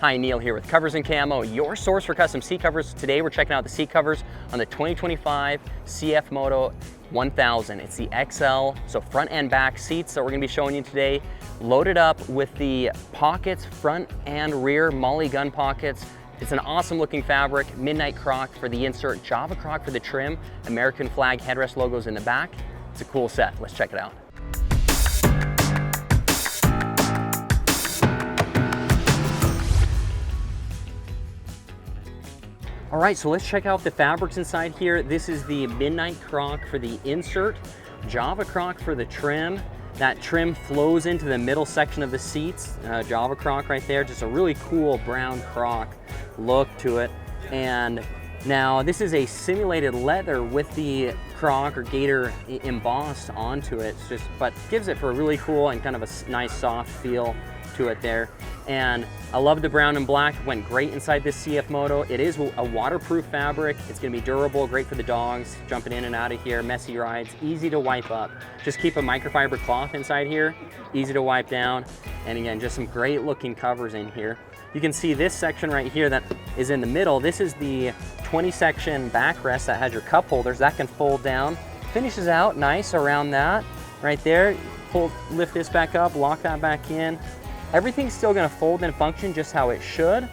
Hi, Neil here with Covers Camo, your source for custom seat covers. Today we're checking out the seat covers on the 2025 CFMOTO 1000. It's the XL, so front and back seats that we're gonna be showing you today, loaded up with the pockets, front and rear MOLLE gun pockets. It's an awesome looking fabric, midnight croc for the insert, Java croc for the trim, American flag headrest logos in the back. It's a cool set, let's check it out. All right, so let's check out the fabrics inside here. This is the midnight croc for the insert, Java croc for the trim. That trim flows into the middle section of the seats. Java croc right there, just a really cool brown croc look to it. And now this is a simulated leather with the croc or gator embossed onto it. It's just, but gives it for a really cool and kind of a nice soft feel to it there. And I love the brown and black, went great inside this CFMOTO. It is a waterproof fabric. It's gonna be durable, great for the dogs, jumping in and out of here, messy rides, easy to wipe up. Just keep a microfiber cloth inside here, easy to wipe down. And again, just some great looking covers in here. You can see this section right here that is in the middle. This is the 20 section backrest that has your cup holders. That can fold down, finishes out nice around that right there. Lift this back up, lock that back in. Everything's still gonna fold and function just how it should.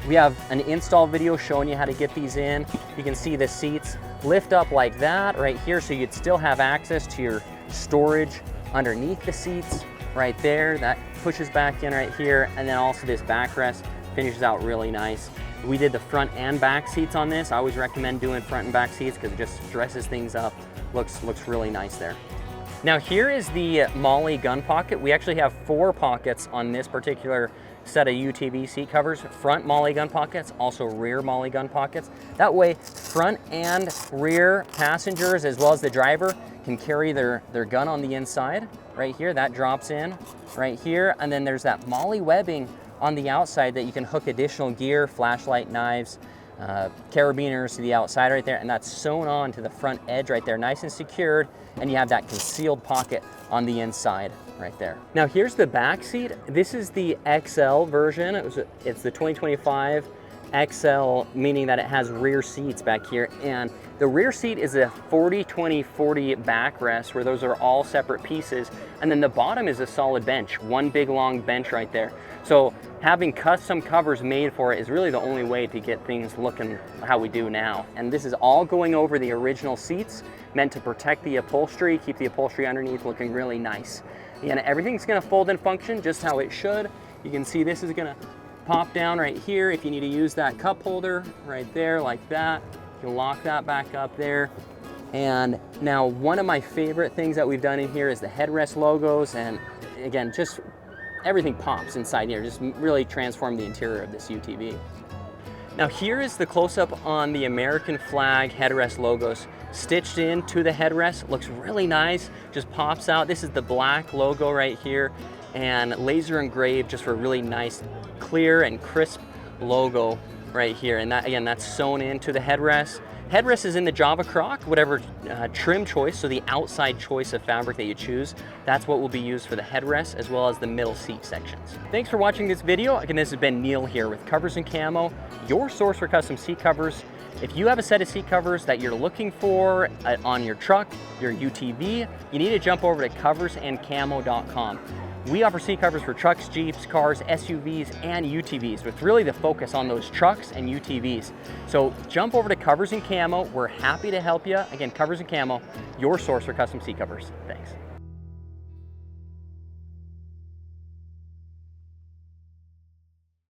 We have an install video showing you how to get these in. You can see the seats lift up like that right here, so you'd still have access to your storage underneath the seats right there. That pushes back in right here, and then also this backrest finishes out really nice. We did the front and back seats on this. I always recommend doing front and back seats because it just dresses things up. Looks really nice there. Now here is the MOLLE gun pocket. We actually have 4 pockets on this particular set of UTV seat covers. Front MOLLE gun pockets, also rear MOLLE gun pockets. That way, front and rear passengers, as well as the driver, can carry their gun on the inside. Right here, that drops in right here. And then there's that MOLLE webbing on the outside that you can hook additional gear, flashlight, knives, carabiners to the outside right there, and that's sewn on to the front edge right there, nice and secured, and you have that concealed pocket on the inside right there. Now here's the back seat. This is the XL version. It's the 2025 XL, meaning that it has rear seats back here, and the rear seat is a 40-20-40 backrest where those are all separate pieces, and then the bottom is a solid bench, one big long bench right there. So having custom covers made for it is really the only way to get things looking how we do now. And this is all going over the original seats, meant to protect the upholstery, keep the upholstery underneath looking really nice. And everything's gonna fold and function just how it should. You can see this is gonna pop down right here if you need to use that cup holder right there like that. You can lock that back up there. And now one of my favorite things that we've done in here is the headrest logos, and again, just everything pops inside here, just really transform the interior of this UTV. Now here is the close-up on the American flag headrest logos. Stitched into the headrest, looks really nice, just pops out. This is the black logo right here, and laser engraved just for a really nice, clear and crisp logo right here. And that, again, that's sewn into the headrest. Headrest is in the Java croc, whatever trim choice, so the outside choice of fabric that you choose, that's what will be used for the headrest as well as the middle seat sections. Thanks for watching this video. Again, this has been Neil here with Covers Camo, your source for custom seat covers. If you have a set of seat covers that you're looking for on your truck, your UTV, you need to jump over to coversandcamo.com. We offer seat covers for trucks, Jeeps, cars, SUVs, and UTVs, with really the focus on those trucks and UTVs. So jump over to Covers Camo. We're happy to help you. Again, Covers Camo, your source for custom seat covers. Thanks.